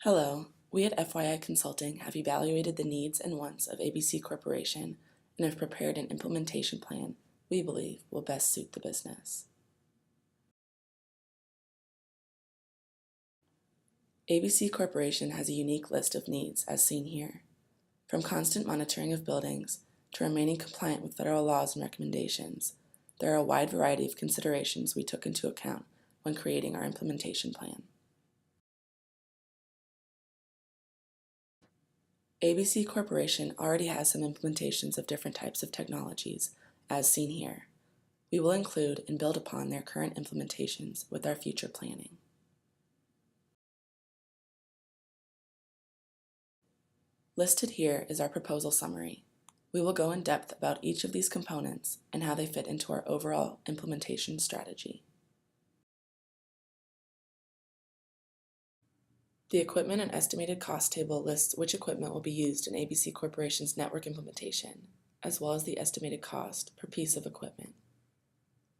Hello, we at FYI Consulting have evaluated the needs and wants of ABC Corporation and have prepared an implementation plan we believe will best suit the business. ABC Corporation has a unique list of needs as seen here. From constant monitoring of buildings to remaining compliant with federal laws and recommendations, there are a wide variety of considerations we took into account when creating our implementation plan. ABC Corporation already has some implementations of different types of technologies, as seen here. We will include and build upon their current implementations with our future planning. Listed here is our proposal summary. We will go in depth about each of these components and how they fit into our overall implementation strategy. The equipment and estimated cost table lists which equipment will be used in ABC Corporation's network implementation, as well as the estimated cost per piece of equipment.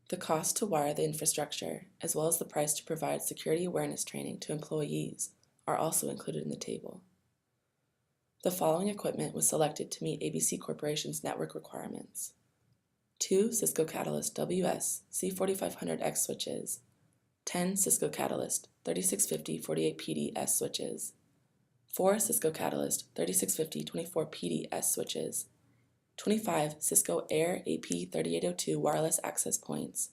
The cost to wire the infrastructure, as well as the price to provide security awareness training to employees, are also included in the table. The following equipment was selected to meet ABC Corporation's network requirements: 2 Cisco Catalyst WS C4500X switches, 10 Cisco Catalyst 3650-48PDS switches, 4 Cisco Catalyst 3650-24PDS switches, 25 Cisco Air AP3802 wireless access points,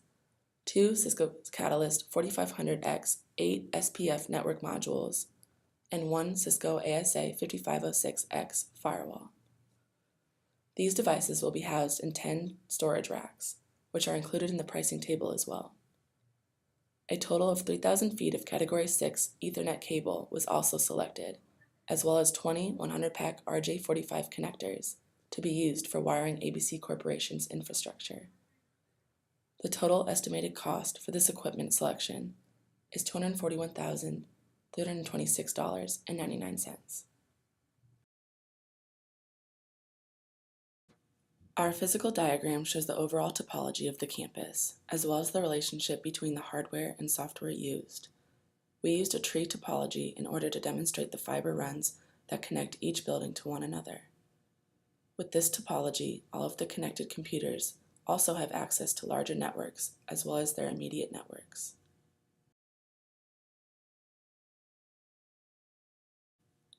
2 Cisco Catalyst 4500X 8 SPF network modules, and 1 Cisco ASA 5506X firewall. These devices will be housed in 10 storage racks, which are included in the pricing table as well. A total of 3,000 feet of Category 6 Ethernet cable was also selected, as well as 20 100-pack RJ45 connectors to be used for wiring ABC Corporation's infrastructure. The total estimated cost for this equipment selection is $241,326.99. Our physical diagram shows the overall topology of the campus, as well as the relationship between the hardware and software used. We used a tree topology in order to demonstrate the fiber runs that connect each building to one another. With this topology, all of the connected computers also have access to larger networks, as well as their immediate networks.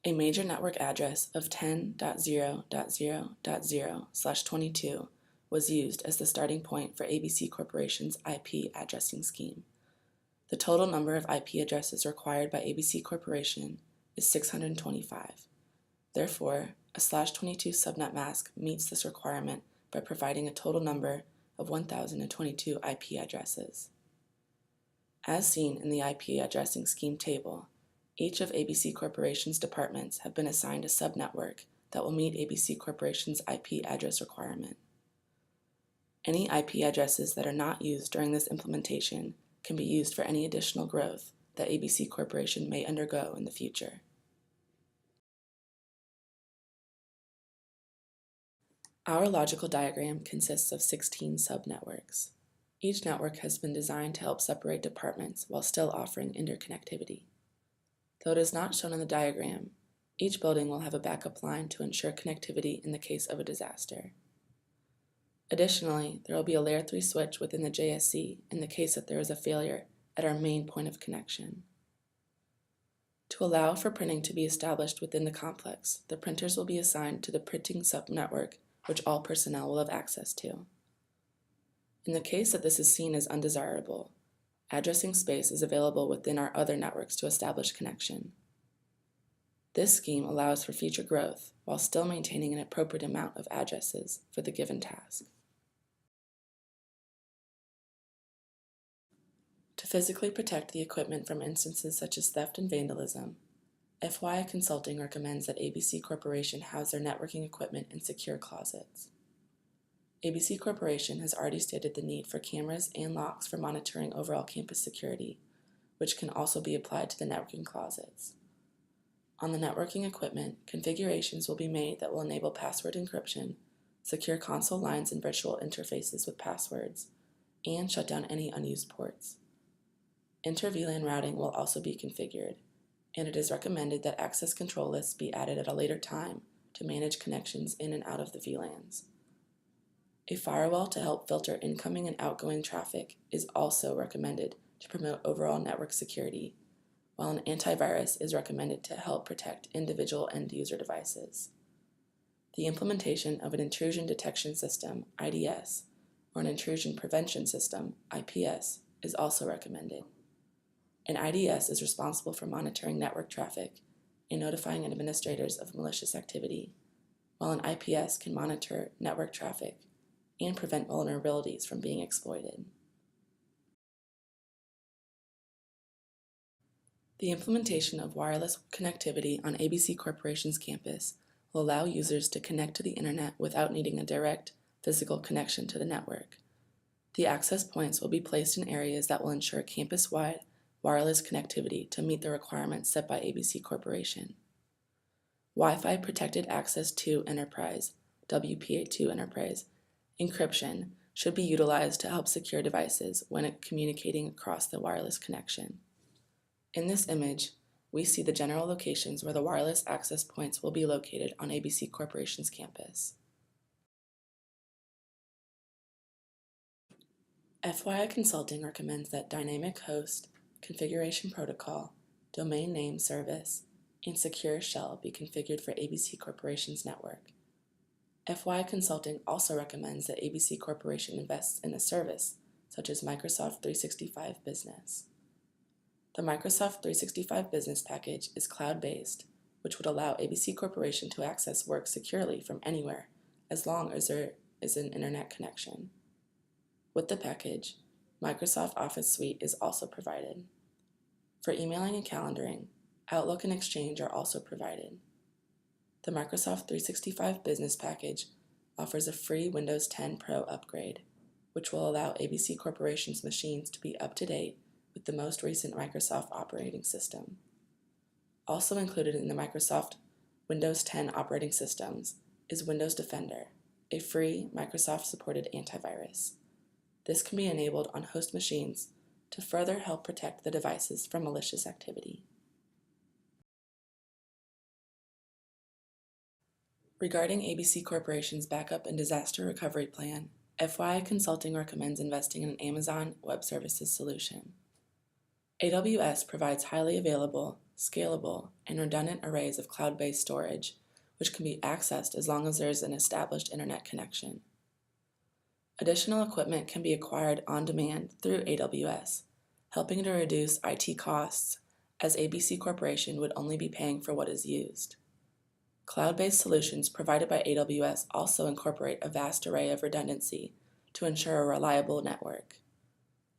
A major network address of 10.0.0.0/22 was used as the starting point for ABC Corporation's IP addressing scheme. The total number of IP addresses required by ABC Corporation is 625. Therefore, a /22 subnet mask meets this requirement by providing a total number of 1,022 IP addresses. As seen in the IP addressing scheme table, each of ABC Corporation's departments have been assigned a subnetwork that will meet ABC Corporation's IP address requirement. Any IP addresses that are not used during this implementation can be used for any additional growth that ABC Corporation may undergo in the future. Our logical diagram consists of 16 subnetworks. Each network has been designed to help separate departments while still offering interconnectivity. Though it is not shown in the diagram, each building will have a backup line to ensure connectivity in the case of a disaster. Additionally, there will be a Layer 3 switch within the JSC in the case that there is a failure at our main point of connection. To allow for printing to be established within the complex, the printers will be assigned to the printing subnetwork, which all personnel will have access to. In the case that this is seen as undesirable, addressing space is available within our other networks to establish connection. This scheme allows for future growth while still maintaining an appropriate amount of addresses for the given task. To physically protect the equipment from instances such as theft and vandalism, FYI Consulting recommends that ABC Corporation house their networking equipment in secure closets. ABC Corporation has already stated the need for cameras and locks for monitoring overall campus security, which can also be applied to the networking closets. On the networking equipment, configurations will be made that will enable password encryption, secure console lines and virtual interfaces with passwords, and shut down any unused ports. Inter-VLAN routing will also be configured, and it is recommended that access control lists be added at a later time to manage connections in and out of the VLANs. A firewall to help filter incoming and outgoing traffic is also recommended to promote overall network security, while an antivirus is recommended to help protect individual end-user devices. The implementation of an intrusion detection system, IDS, or an intrusion prevention system, IPS, is also recommended. An IDS is responsible for monitoring network traffic and notifying administrators of malicious activity, while an IPS can monitor network traffic and prevent vulnerabilities from being exploited. The implementation of wireless connectivity on ABC Corporation's campus will allow users to connect to the internet without needing a direct physical connection to the network. The access points will be placed in areas that will ensure campus-wide wireless connectivity to meet the requirements set by ABC Corporation. Wi-Fi Protected Access 2 Enterprise, WPA2 Enterprise, encryption should be utilized to help secure devices when communicating across the wireless connection. In this image, we see the general locations where the wireless access points will be located on ABC Corporation's campus. FYI Consulting recommends that Dynamic Host, Configuration Protocol, Domain Name Service, and Secure Shell be configured for ABC Corporation's network. FYI Consulting also recommends that ABC Corporation invests in a service such as Microsoft 365 Business. The Microsoft 365 Business package is cloud-based, which would allow ABC Corporation to access work securely from anywhere as long as there is an internet connection. With the package, Microsoft Office Suite is also provided. For emailing and calendaring, Outlook and Exchange are also provided. The Microsoft 365 Business package offers a free Windows 10 Pro upgrade, which will allow ABC Corporation's machines to be up to date with the most recent Microsoft operating system. Also included in the Microsoft Windows 10 operating systems is Windows Defender, a free Microsoft-supported antivirus. This can be enabled on host machines to further help protect the devices from malicious activity. Regarding ABC Corporation's backup and disaster recovery plan, FYI Consulting recommends investing in an Amazon Web Services solution. AWS provides highly available, scalable, and redundant arrays of cloud-based storage, which can be accessed as long as there is an established internet connection. Additional equipment can be acquired on demand through AWS, helping to reduce IT costs, as ABC Corporation would only be paying for what is used. Cloud-based solutions provided by AWS also incorporate a vast array of redundancy to ensure a reliable network.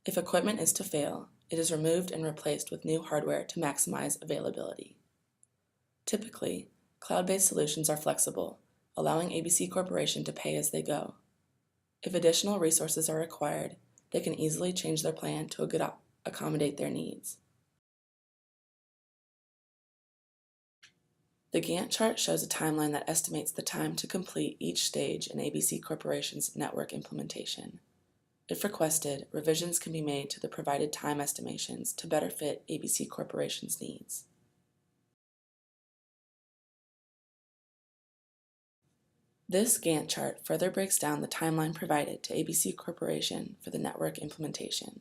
If equipment is to fail, it is removed and replaced with new hardware to maximize availability. Typically, cloud-based solutions are flexible, allowing ABC Corporation to pay as they go. If additional resources are required, they can easily change their plan to accommodate their needs. The Gantt chart shows a timeline that estimates the time to complete each stage in ABC Corporation's network implementation. If requested, revisions can be made to the provided time estimations to better fit ABC Corporation's needs. This Gantt chart further breaks down the timeline provided to ABC Corporation for the network implementation.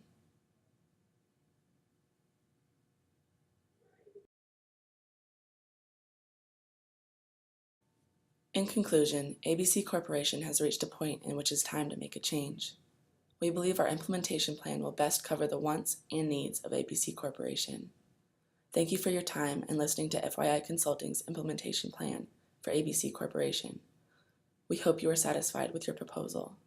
In conclusion, ABC Corporation has reached a point in which it is time to make a change. We believe our implementation plan will best cover the wants and needs of ABC Corporation. Thank you for your time and listening to FYI Consulting's implementation plan for ABC Corporation. We hope you are satisfied with your proposal.